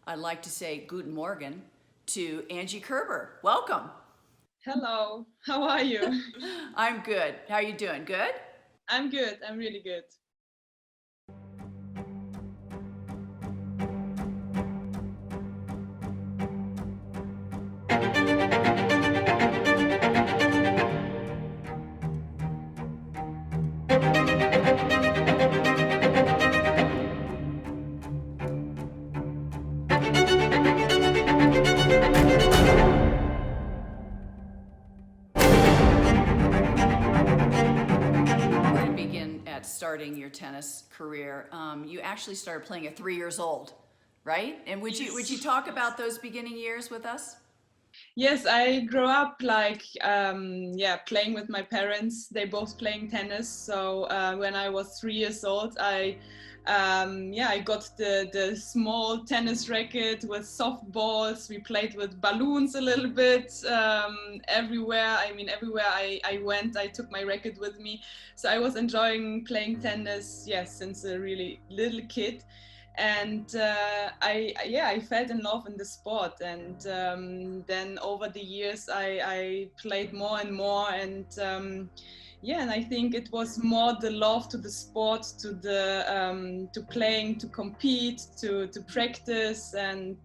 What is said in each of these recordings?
I'd like to say Guten Morgen to Angie Kerber. Welcome. Hello, how are you? I'm good. How are you doing? Good? I'm good, I'm really good. We're going to begin at starting your tennis career. You actually started playing at 3 years old, right? And would you Yes. talk about those beginning years with us? Yes, I grew up like playing with my parents. They both playing tennis. So when I was 3 years old, I got the small tennis racket with soft balls. We played with balloons a little bit everywhere. I mean, everywhere I went, I took my racket with me. So I was enjoying playing tennis, yes, since a really little kid. And I felt in love in the sport, and then over the years I played more and more, and and I think it was more the love to the sport, to the to playing, to compete, to practice, and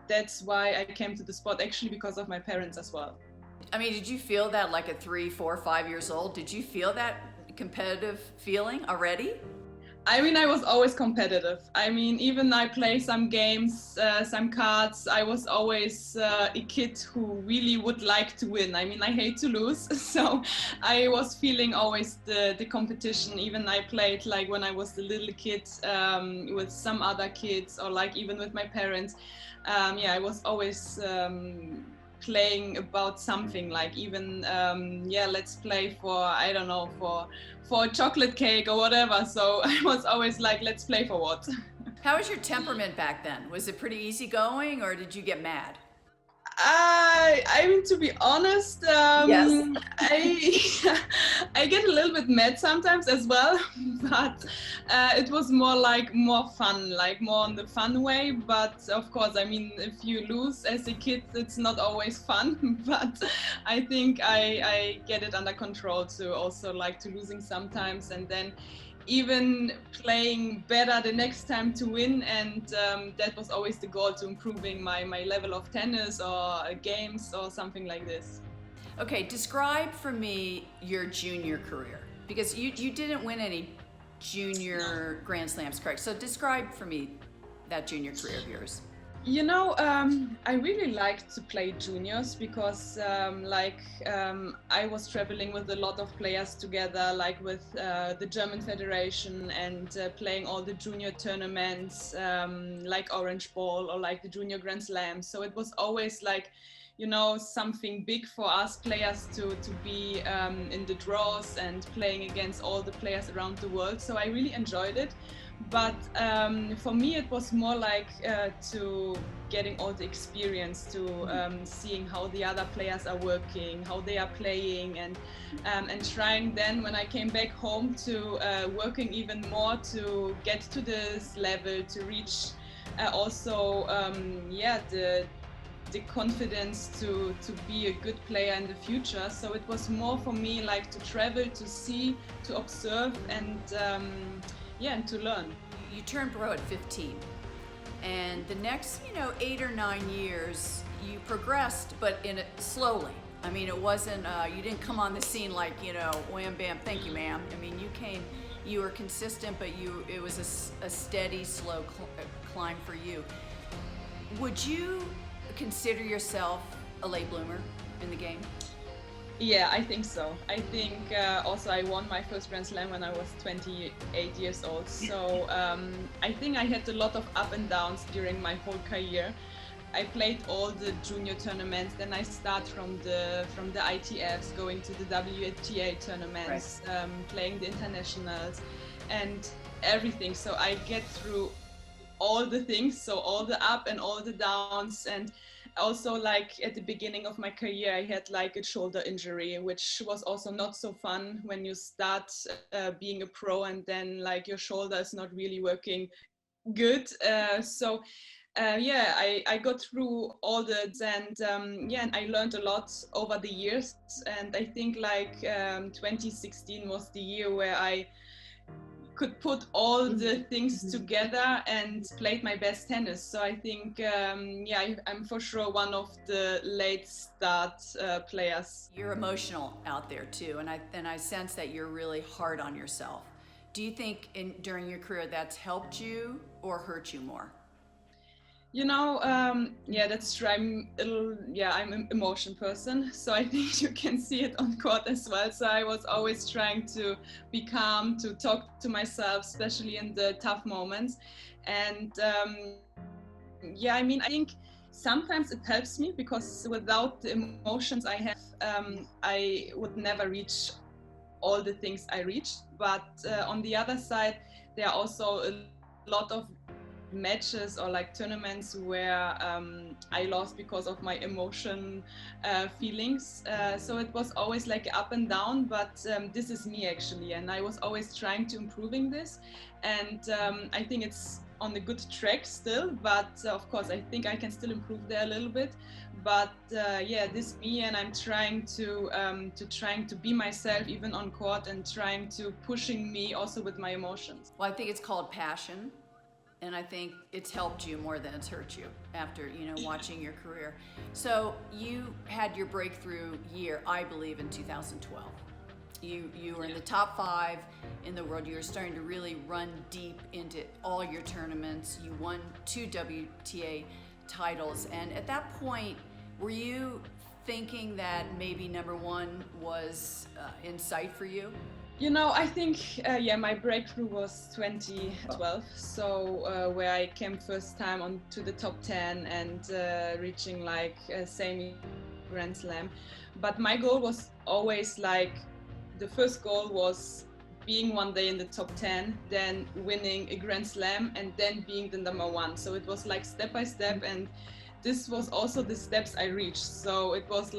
that's why I came to the sport, actually because of my parents as well. I mean, did you feel that like at 3, 4, 5 years old? Did you feel that competitive feeling already? I mean, I was always competitive. I mean, even I play some games, some cards. I was always a kid who really would like to win. I mean, I hate to lose, so I was feeling always the competition. Even I played like when I was a little kid with some other kids, or like even with my parents. I was always. Playing about something, like even let's play for, I don't know, for a chocolate cake or whatever. So I was always like, let's play for what? How was your temperament back then? Was it pretty easygoing or did you get mad? I mean, to be honest, Yes. I I get a little bit mad sometimes as well, but it was more like more fun, like more on the fun way. But of course, I mean, if you lose as a kid, it's not always fun. But I think I get it under control to also like to losing sometimes, and then even playing better the next time to win. And that was always the goal, to improving my level of tennis or games or something like this. Okay, describe for me your junior career because you didn't win any No. junior Grand Slams, correct? So describe for me that junior career of yours. I really liked to play juniors because, I was traveling with a lot of players together, like with the German Federation, and playing all the junior tournaments, like Orange Ball or like the Junior Grand Slam. So it was always like, something big for us players to be in the draws and playing against all the players around the world. So I really enjoyed it. But for me, it was more like to getting all the experience, to seeing how the other players are working, how they are playing, and trying then when I came back home to working even more to get to this level, to reach also the confidence to be a good player in the future. So it was more for me like to travel, to see, to observe, and and to learn. You turned pro at 15, and the next 8 or 9 years you progressed, but in it slowly. I mean, it wasn't you didn't come on the scene like wham bam, thank you, ma'am. I mean, you were consistent, but it was a steady, slow climb for you. Would you consider yourself a late bloomer in the game? Yeah, I think so. I think also I won my first Grand Slam when I was 28 years old. So I think I had a lot of up and downs during my whole career. I played all the junior tournaments. Then I start from the ITFs, going to the WTA Right. tournaments, playing the internationals, and everything. So I get through all the things, so all the up and all the downs. And also, like at the beginning of my career, I had like a shoulder injury, which was also not so fun when you start being a pro, and then like your shoulder is not really working good. So I got through all and I learned a lot over the years. And I think 2016 was the year where I could put all the things together and played my best tennis. So I think, I'm for sure one of the late start players. You're emotional out there too, and I sense that you're really hard on yourself. Do you think during your career that's helped you or hurt you more? That's true. I'm an emotion person, so I think you can see it on court as well. So I was always trying to be calm, to talk to myself, especially in the tough moments. And I think sometimes it helps me because without the emotions I have, I would never reach all the things I reached. But on the other side, there are also a lot of matches or tournaments where I lost because of my emotion feelings. So it was always up and down, but this is me actually, and I was always trying to improving this, and I think it's on a good track still, but of course I think I can still improve there a little bit. But this me, and I'm trying to be myself even on court, and trying to pushing me also with my emotions. Well, I think it's called passion, and I think it's helped you more than it's hurt you after watching your career. So you had your breakthrough year, I believe, in 2012. You were in the top 5 in the world. You were starting to really run deep into all your tournaments. You won 2 WTA titles, and at that point, were you thinking that maybe number 1 was in sight for you? I think, my breakthrough was 2012. So where I came first time on to the top 10 and reaching semi Grand Slam. But my goal was always the first goal was being one day in the top 10, then winning a Grand Slam, and then being the number 1. So it was step by step, and this was also the steps I reached. So it was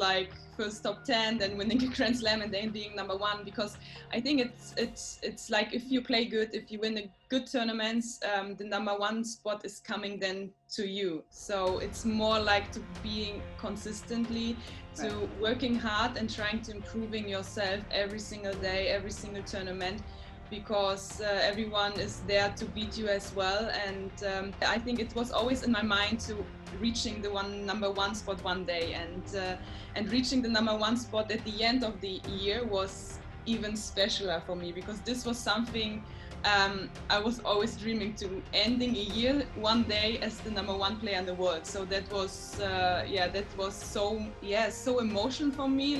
first top 10, then winning a Grand Slam, and then being number 1. Because I think it's if you play good, if you win a good tournaments, the number 1 spot is coming then to you. So it's more to being consistently, to working hard and trying to improving yourself every single day, every single tournament, because everyone is there to beat you as well. And I think it was always in my mind to reaching the number 1 spot one day, and reaching the number 1 spot at the end of the year was even specialer for me, because this was something I was always dreaming to, ending a year one day as the number 1 player in the world. So that was so emotional for me.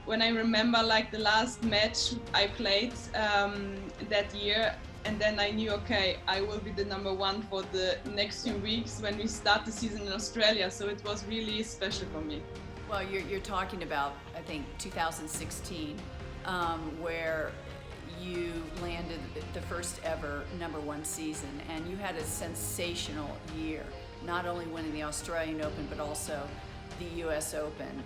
When I remember the last match I played that year, and then I knew, okay, I will be the number 1 for the next few weeks when we start the season in Australia. So it was really special for me. Well, you're talking about, I think, 2016, where you landed the first ever number 1 season, and you had a sensational year, not only winning the Australian Open, but also the US Open.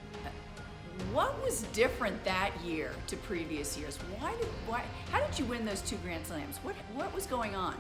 What was different that year to previous years? How did you win those 2 Grand Slams? What was going on?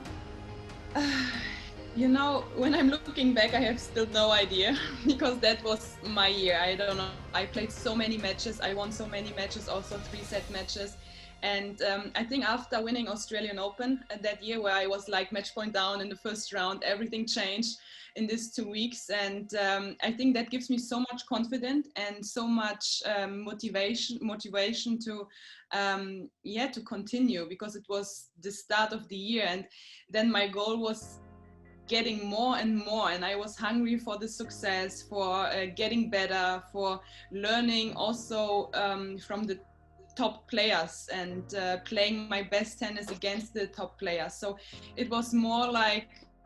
When I'm looking back, I have still no idea, because that was my year. I don't know. I played so many matches. I won so many matches, also 3-set matches. And I think after winning Australian Open that year, where I was match point down in the first round, everything changed in these 2 weeks. And I think that gives me so much confidence and so much motivation to continue, because it was the start of the year. And then my goal was getting more and more, and I was hungry for the success, for getting better, for learning also from the top players, and playing my best tennis against the top players. So it was more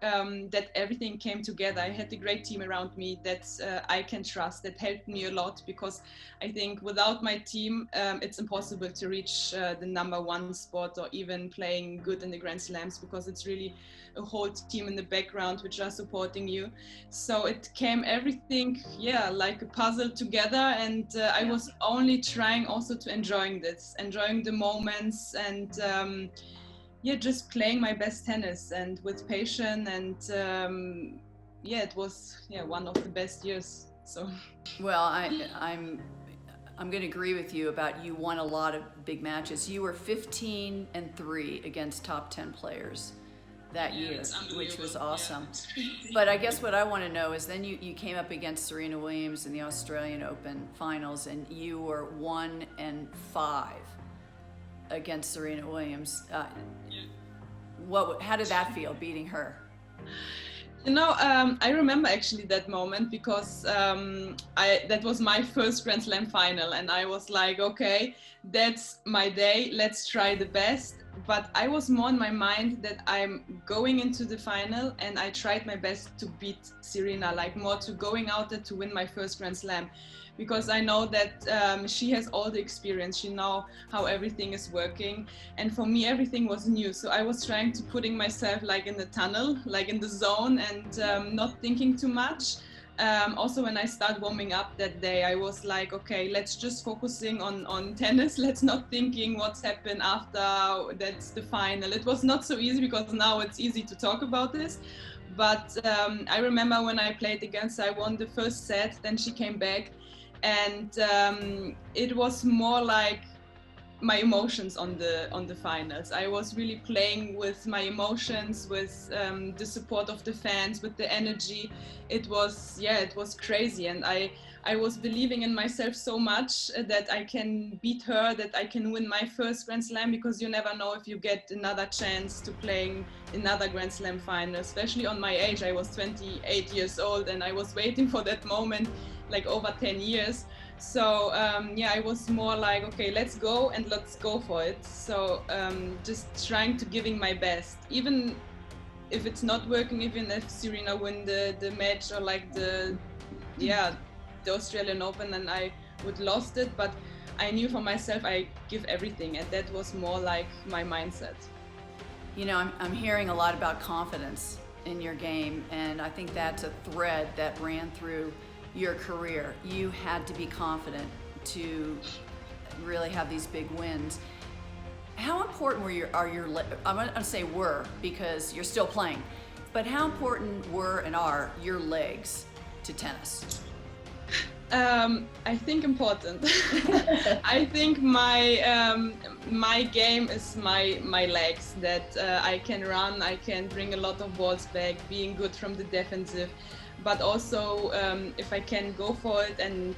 that everything came together. I had a great team around me that I can trust, that helped me a lot, because I think without my team, it's impossible to reach the number 1 spot, or even playing good in the Grand Slams, because it's really a whole team in the background which are supporting you. So it came everything, like a puzzle together, and I was only trying also to enjoying the moments, and yeah, just playing my best tennis and with patience, and yeah, it was one of the best years. So Well, I'm going to agree with you about you won a lot of big matches. You were 15-3 against top 10 players that year, which was awesome. But I guess what I want to know is then you came up against Serena Williams in the Australian Open finals, and you were 1-5 against Serena Williams. How did that feel, beating her? You know, I remember actually that moment because that was my first Grand Slam final, and I was like, okay, that's my day, let's try the best. But I was more in my mind that I'm going into the final, and I tried my best to beat Serena, like more to going out there to win my first Grand Slam, because I know that she has all the experience, she knows how everything is working, and for me everything was new. So I was trying to putting myself like in the tunnel, like in the zone, and not thinking too much. Also, when I started warming up that day, I was like, okay, let's just focusing on tennis. Let's not thinking what's happened after that's the final. It was not so easy because now it's easy to talk about this. But I remember when I played against her, I won the first set, then she came back, and it was more like my emotions on the finals. I was really playing with my emotions, with the support of the fans, with the energy. It was crazy, and I was believing in myself so much that I can beat her, that I can win my first Grand Slam, because you never know if you get another chance to playing another Grand Slam final, especially on my age. I was 28 years old, and I was waiting for that moment like over 10 years. So I was more like, okay, let's go and let's go for it. So just trying to giving my best, even if it's not working, even if Serena win the match, or like the Australian Open, and I would lost it, but I knew for myself I give everything, and that was more like my mindset. You know, I'm hearing a lot about confidence in your game, and I think that's a thread that ran through your career. You had to be confident to really have these big wins. How important I'm going to say were, because you're still playing, but how important were and are your legs to tennis? I think important. I think my game is my legs, that I can run, I can bring a lot of balls back, being good from the defensive, but also if I can go for it and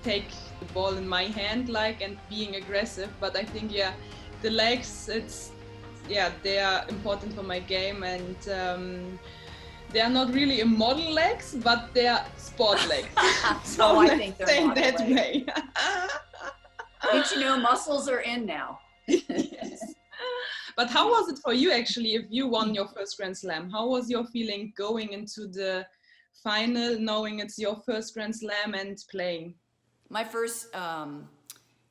take the ball in my hand, like, and being aggressive. But I think the legs, they are important for my game, and they are not really a model legs, but they are sport legs. So I think they're say model that legs. way. Didn't you know muscles are in now? Yes. But how was it for you actually, if you won your first Grand Slam? How was your feeling going into the final, knowing it's your first Grand Slam and playing? My first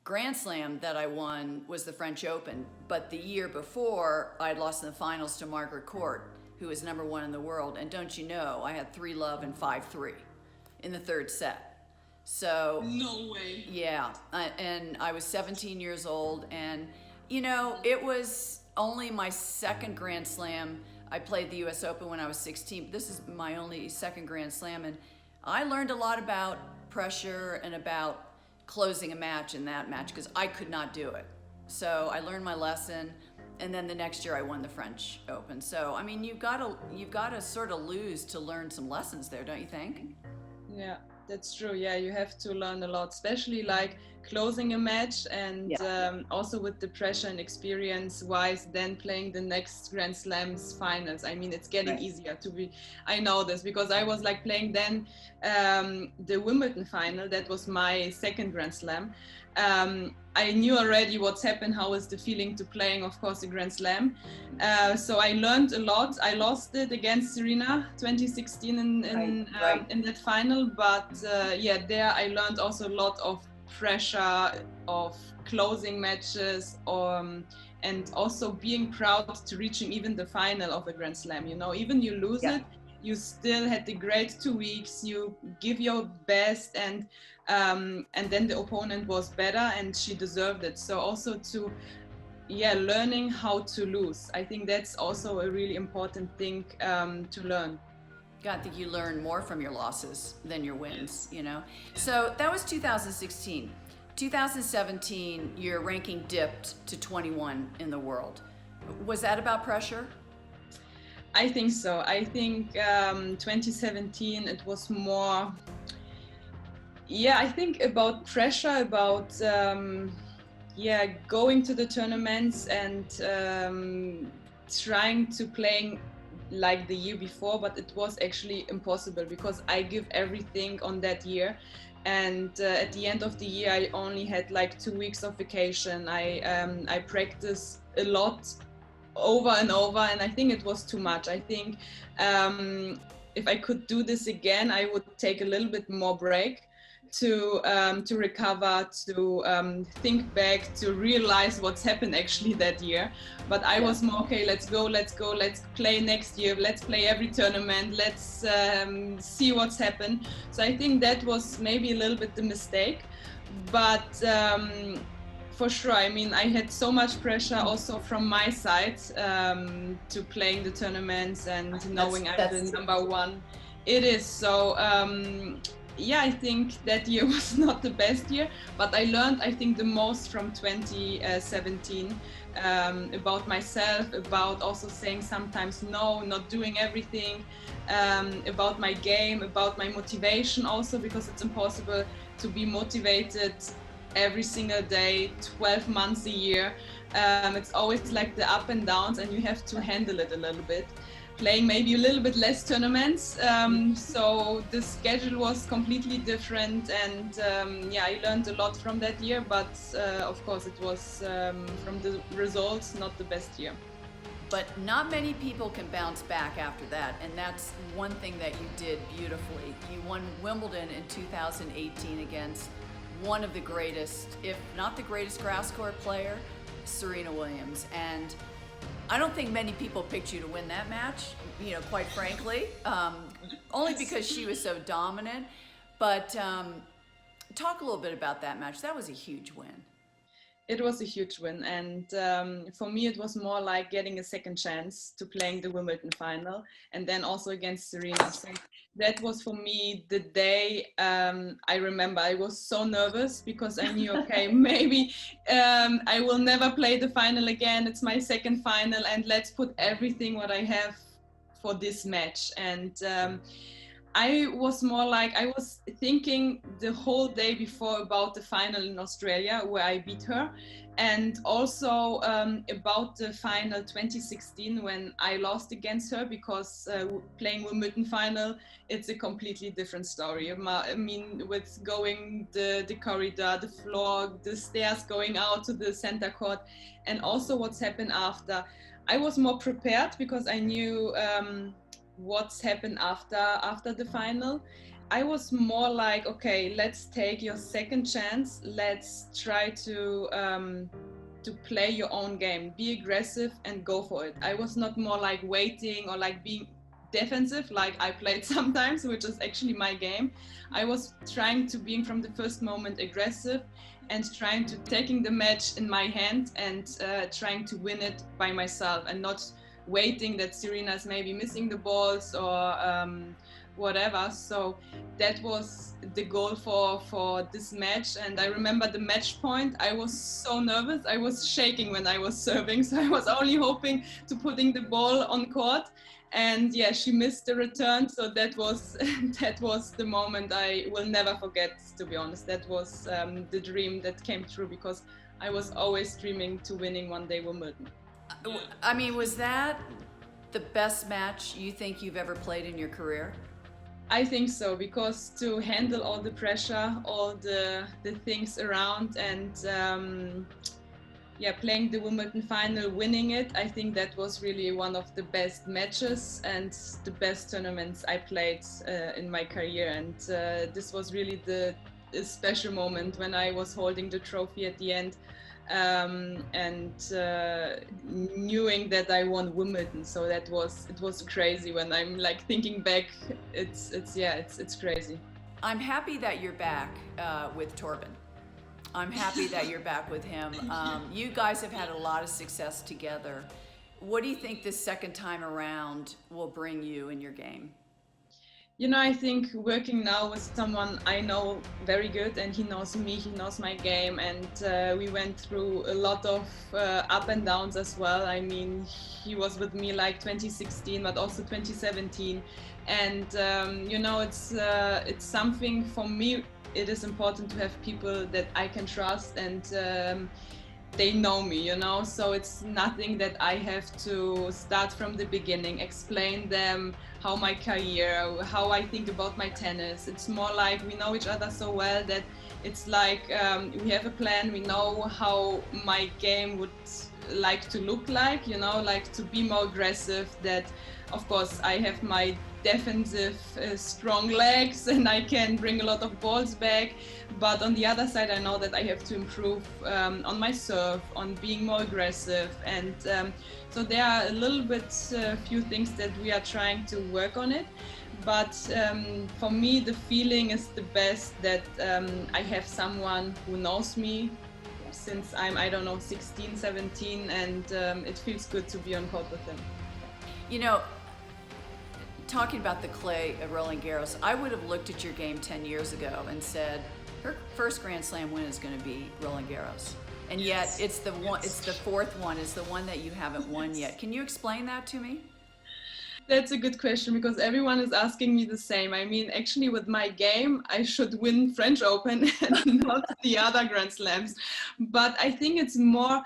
Grand Slam that I won was the French Open, but the year before I'd lost in the finals to Margaret Court, who is #1 in the world. And don't you know, I had 3-love and 5-3 in the third set. So No way. yeah, and I was 17 years old, and you know, it was only my second Grand Slam. I played the US Open when I was 16, but this is my only second Grand Slam, and I learned a lot about pressure and about closing a match in that match, because I could not do it. So I learned my lesson, and then the next year I won the French Open. So I mean, you've got to sort of lose to learn some lessons there, don't you think? Yeah, that's true. Yeah, you have to learn a lot, especially like closing a match, and also with the pressure and experience wise, then playing the next Grand Slams finals. I mean, it's getting easier to be. I know this because I was like playing then the Wimbledon final. That was my second Grand Slam. I knew already what's happened, how is the feeling to playing, of course, a Grand Slam. So I learned a lot. I lost it against Serena 2016 in that final, but there I learned also a lot of pressure, of closing matches, and also being proud to reaching even the final of a Grand Slam. You know, even you lose it, you still had the great 2 weeks, you give your best, and then the opponent was better and she deserved it. So also to yeah, learning how to lose. I think that's also a really important thing to learn. God, I think you learn more from your losses than your wins, Yes. you know? So that was 2016. 2017, your ranking dipped to 21 in the world. Was that about pressure? I think so. I think 2017 it was more, yeah, I think about pressure, about yeah, going to the tournaments and trying to playing like the year before, but it was actually impossible because I give everything on that year. And at the end of the year, I only had like 2 weeks of vacation. I practiced a lot over and over, and I think it was too much. I think if I could do this again, I would take a little bit more break to recover, to think back, to realize what's happened actually that year. But I was more okay. Let's go, let's go, let's play next year. Let's play every tournament. Let's see what's happened. So I think that was maybe a little bit the mistake, but. For sure, I mean, I had so much pressure also from my side to playing the tournaments and knowing I'm the number one. It is so. Yeah, I think that year was not the best year, but I learned, I think, the most from 2017 about myself, about also saying sometimes no, not doing everything, about my game, about my motivation also, because it's impossible to be motivated every single day, 12 months a year. It's always like the up and downs, and you have to handle it a little bit. Playing maybe a little bit less tournaments, so the schedule was completely different, and yeah, I learned a lot from that year, but of course it was from the results not the best year. But not many people can bounce back after that, and that's one thing that you did beautifully. You won Wimbledon in 2018 against one of the greatest, if not the greatest grass court player, Serena Williams. And I don't think many people picked you to win that match, you know, quite frankly, only because she was so dominant. But talk a little bit about that match. That was a huge win. It was a huge win, and for me it was more like getting a second chance to playing the Wimbledon final, and then also against Serena. So that was for me the day. I remember I was so nervous because I knew, okay, maybe I will never play the final again. It's my second final, and let's put everything what I have for this match. And I was more like, I was thinking the whole day before about the final in Australia where I beat her, and also about the final 2016 when I lost against her, because playing Wimbledon final, it's a completely different story. I mean, with going the corridor, the floor, the stairs going out to the center court, and also what's happened after. I was more prepared because I knew what's happened after the final. I was more like, okay, let's take your second chance. Let's try to play your own game, be aggressive and go for it. I was not more like waiting or like being defensive like I played sometimes, which is actually my game. I was trying to being from the first moment aggressive and trying to taking the match in my hand and trying to win it by myself, and not waiting that Serena's maybe missing the balls or whatever. So that was the goal for this match. And I remember the match point, I was so nervous. I was shaking when I was serving. So I was only hoping to putting the ball on court. And yeah, she missed the return. So that was that was the moment I will never forget, to be honest. That was the dream that came true, because I was always dreaming to winning one day Wimbledon. I mean, was that the best match you think you've ever played in your career? I think so, because to handle all the pressure, all the things around, and yeah, playing the Wimbledon final, winning it, I think that was really one of the best matches and the best tournaments I played in my career. And this was really a special moment when I was holding the trophy at the end. And knowing that I won Wimbledon, so it was crazy. When I'm like thinking back, it's crazy. I'm happy that you're back with Torben. I'm happy that you're back with him. You guys have had a lot of success together. What do you think this second time around will bring you in your game? You know, I think working now with someone I know very good, and he knows me, he knows my game, and we went through a lot of up and downs as well. I mean, he was with me like 2016, but also 2017, and you know, it's something for me. It is important to have people that I can trust, and they know me, you know, so it's nothing that I have to start from the beginning, explain them how my career, how I think about my tennis. It's more like we know each other so well that it's like we have a plan, we know how my game would like to look like, you know, like to be more aggressive. That of course I have my defensive strong legs and I can bring a lot of balls back, but on the other side I know that I have to improve on my serve, on being more aggressive, and so there are a little bit few things that we are trying to work on it. But for me the feeling is the best that I have someone who knows me since I'm, I don't know, 16, 17, and it feels good to be on court with him. You know, talking about the clay of Roland Garros, I would have looked at your game 10 years ago and said, her first Grand Slam win is going to be Roland Garros. And yet it's the one, it's the fourth one, is the one that you haven't won yet. Can you explain that to me? That's a good question, because everyone is asking me the same. I mean, actually with my game, I should win French Open and not the other Grand Slams. But I think it's more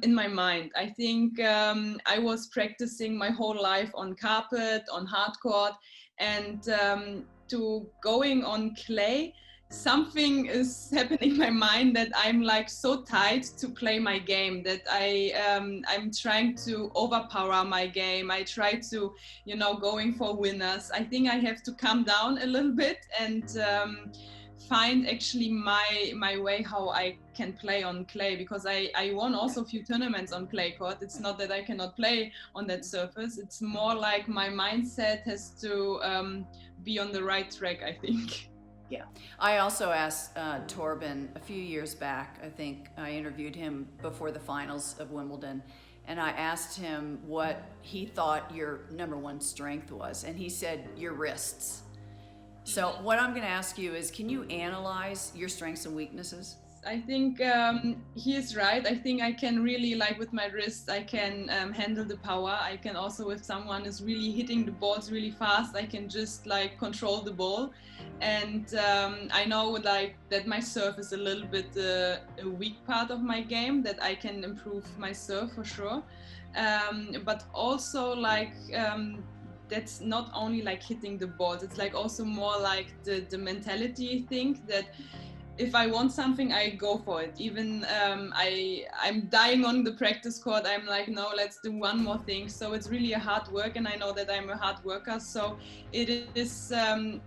in my mind. I think I was practicing my whole life on carpet, on hard court, and to going on clay, something is happening in my mind that I'm like so tight to play my game that I'm trying to overpower my game. I try to, you know, going for winners. I think I have to calm down a little bit and find actually my way how I can play on clay, because I won also a few tournaments on clay court. It's not that I cannot play on that surface. It's more like my mindset has to be on the right track, I think. Yeah. I also asked Torben a few years back, I think I interviewed him before the finals of Wimbledon, and I asked him what he thought your number one strength was, and he said your wrists. So what I'm going to ask you is, can you analyze your strengths and weaknesses? I think he is right. I think I can really, like with my wrist, I can handle the power. I can also, if someone is really hitting the balls really fast, I can just like control the ball. And I know like that my serve is a little bit a weak part of my game, that I can improve my serve for sure. But also like that's not only like hitting the balls, it's like also more like the mentality thing that if I want something, I go for it. Even I'm dying on the practice court. I'm like, no, let's do one more thing. So it's really a hard work, and I know that I'm a hard worker. So it is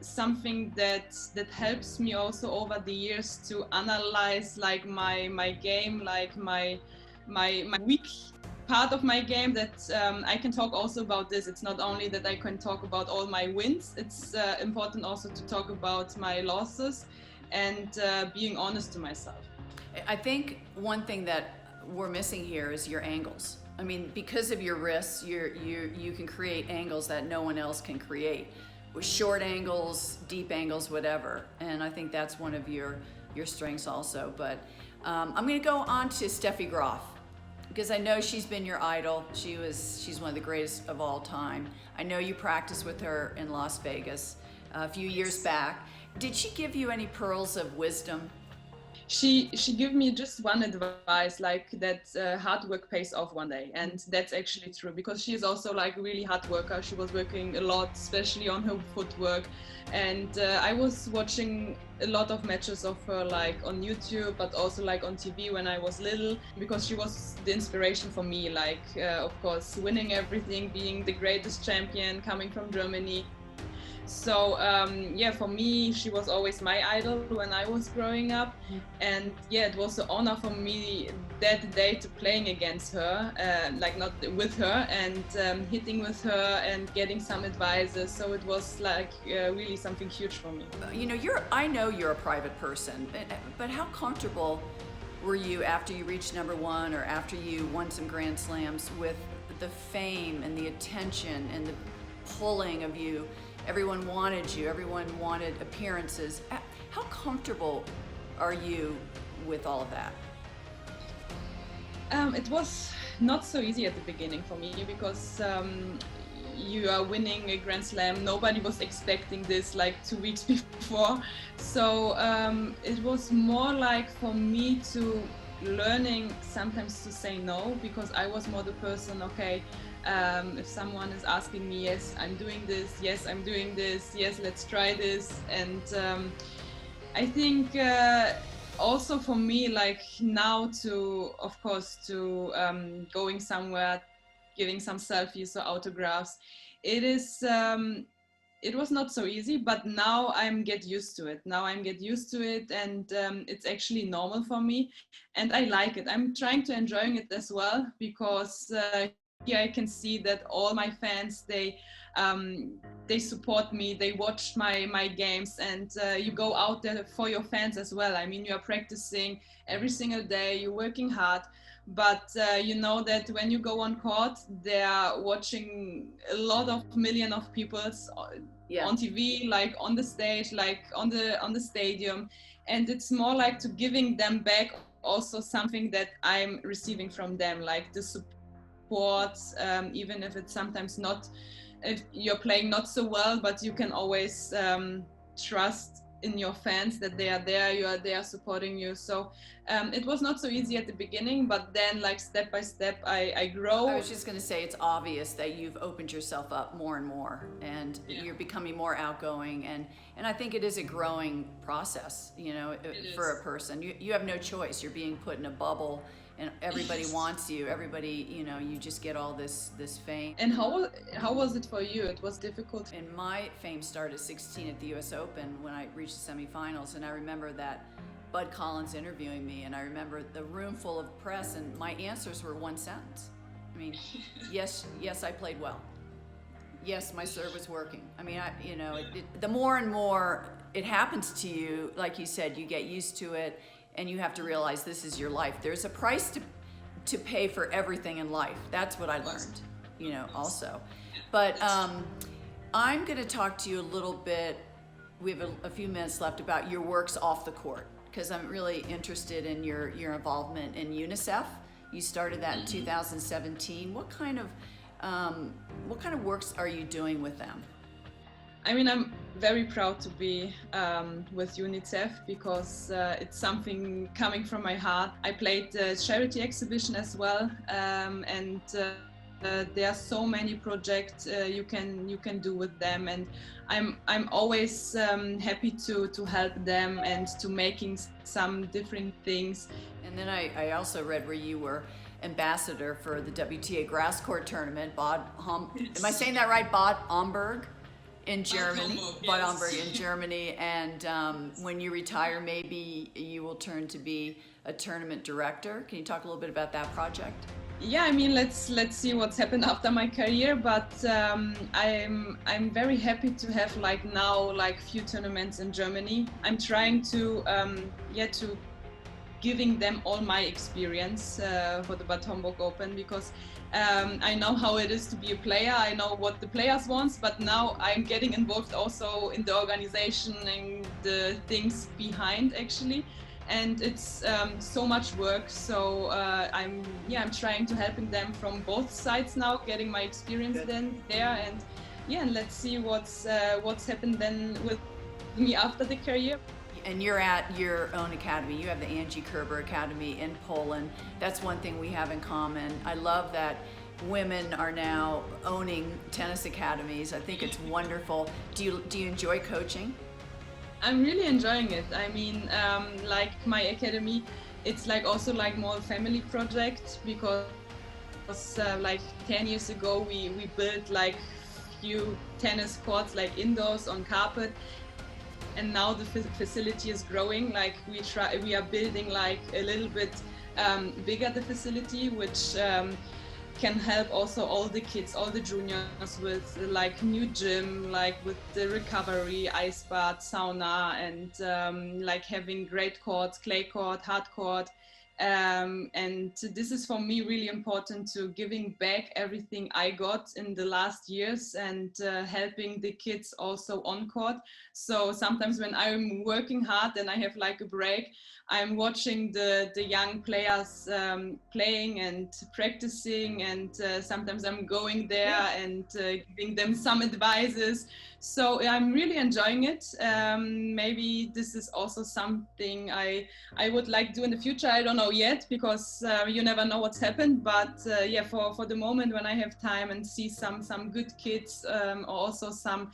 something that helps me also over the years to analyze like my game, like my weak part of my game, that I can talk also about this. It's not only that I can talk about all my wins. It's important also to talk about my losses and being honest to myself. I think one thing that we're missing here is your angles. I mean, because of your wrists, you can create angles that no one else can create, with short angles, deep angles, whatever. And I think that's one of your strengths also. But I'm going to go on to Steffi Graf, because I know she's been your idol. She's one of the greatest of all time. I know you practiced with her in Las Vegas a few years back. Did she give you any pearls of wisdom? She gave me just one advice, like that hard work pays off one day, and that's actually true, because she is also like a really hard worker. She was working a lot, especially on her footwork, and I was watching a lot of matches of her like on YouTube, but also like on TV when I was little, because she was the inspiration for me, like of course winning everything, being the greatest champion, coming from Germany. So yeah, for me, she was always my idol when I was growing up. And yeah, it was an honor for me that day to playing against her, like not with her, and hitting with her and getting some advices. So it was like really something huge for me. You know, I know you're a private person, but how comfortable were you after you reached number one or after you won some Grand Slams with the fame and the attention and the pulling of you? Everyone wanted you, everyone wanted appearances. How comfortable are you with all of that? It was not so easy at the beginning for me because you are winning a Grand Slam. Nobody was expecting this like 2 weeks before. So it was more like for me to learning sometimes to say no, because I was more the person, okay, if someone is asking me, yes, I'm doing this, yes, I'm doing this, yes, let's try this. And I think also for me, like now to, of course, to going somewhere, giving some selfies or autographs, it is it was not so easy, but now I'm get used to it. Now I'm get used to it, and it's actually normal for me, and I like it. I'm trying to enjoying it as well, because here I can see that all my fans, they support me, they watch my games, and you go out there for your fans as well. I mean, you are practicing every single day, you're working hard, but you know that when you go on court, they are watching a lot of million of people on TV, like on the stage, like on the stadium, and it's more like to giving them back also something that I'm receiving from them, like the support, even if it's sometimes not, if you're playing not so well, but you can always trust in your fans that they are there, they are supporting you. So it was not so easy at the beginning, but then like step by step I grow. I was just going to say, it's obvious that you've opened yourself up more and more, and you're becoming more outgoing, and I think it is a growing process, you know, for a person. You have no choice. You're being put in a bubble, and everybody wants you. Everybody, you know, you just get all this fame. And how was it for you? It was difficult. And my fame started at 16 at the U.S. Open when I reached the semifinals, and I remember that Bud Collins interviewing me, and I remember the room full of press, and my answers were one sentence. I mean, yes, I played well. Yes, my serve was working. I mean, the more and more it happens to you, like you said, you get used to it, and you have to realize this is your life. There's a price to pay for everything in life. That's what I learned, you know, also. But I'm going to talk to you a little bit. We have a few minutes left about your works off the court, because I'm really interested in your involvement in Unicef. You started that in 2017. What kind of works are you doing with them? I mean, I'm very proud to be with Unicef, because it's something coming from my heart. I played the charity exhibition as well, and there are so many projects you can do with them, and I'm always happy to help them and to making some different things. And then I also read where you were ambassador for the WTA grass court tournament, am I saying that right? Bad Homburg in Germany, Bad Homburg in Germany, and when you retire, maybe you will turn to be a tournament director. Can you talk a little bit about that project? Yeah, I mean, let's see what's happened after my career, but I'm very happy to have like few tournaments in Germany. I'm trying to to giving them all my experience for the Bad Homburg Open, because I know how it is to be a player. I know what the players want, but now I'm getting involved also in the organization and the things behind, actually. And it's so much work. So I'm trying to helping them from both sides now, getting my experience then there, and let's see what's happened then with me after the career. And you're at your own academy. You have the Angelique Kerber Academy in Poland. That's one thing we have in common. I love that women are now owning tennis academies. I think it's wonderful. Do you enjoy coaching? I'm really enjoying it. I mean, like my academy, it's like also like more family project, because like 10 years ago we built like few tennis courts like indoors on carpet. And now the facility is growing. Like we are building like a little bit bigger the facility, which can help also all the kids, all the juniors with like new gym, like with the recovery, ice bath, sauna, and like having great courts, clay court, hard court. And this is for me really important, to giving back everything I got in the last years, and helping the kids also on court. So sometimes when I'm working hard and I have like a break, I'm watching the young players playing and practicing, and sometimes I'm going there and giving them some advices. So I'm really enjoying it. Maybe this is also something I would like to do in the future. I don't know yet, because you never know what's happened. But yeah, for the moment, when I have time and see some good kids, or also some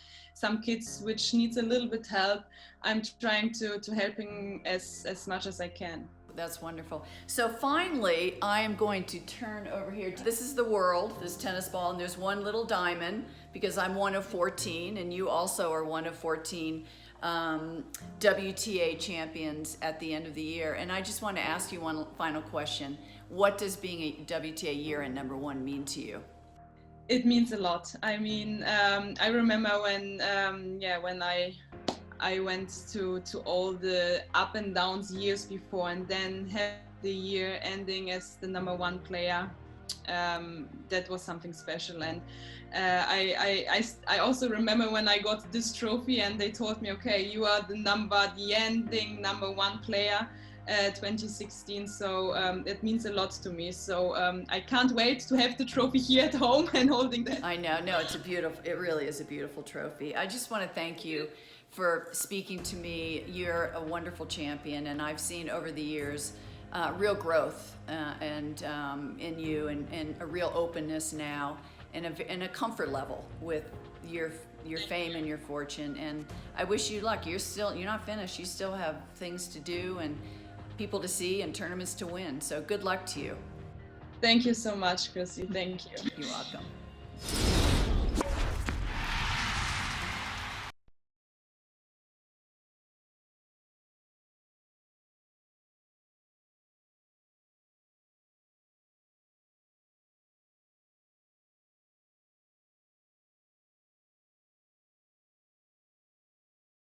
kids which needs a little bit help, I'm trying to helping as much as I can. That's wonderful. So finally, I am going to turn over here. This is the world, this tennis ball, and there's one little diamond, because I'm one of 14, and you also are one of 14 WTA champions at the end of the year. And I just want to ask you one final question. What does being a WTA year and number one mean to you? It means a lot. I mean, I remember when I went to all the up and downs years before, and then have the year ending as the number one player. That was something special. And I also remember when I got this trophy and they told me, okay, you are the ending number one player 2016. So it means a lot to me. So I can't wait to have the trophy here at home and holding that. I know, no, it really is a beautiful trophy. I just want to thank you for speaking to me. You're a wonderful champion, and I've seen over the years real growth and in you, and a real openness now, and a comfort level with your fame and your fortune. And I wish you luck. You're not finished. You still have things to do and people to see and tournaments to win. So good luck to you. Thank you so much, Chrissy. Thank you. You're welcome.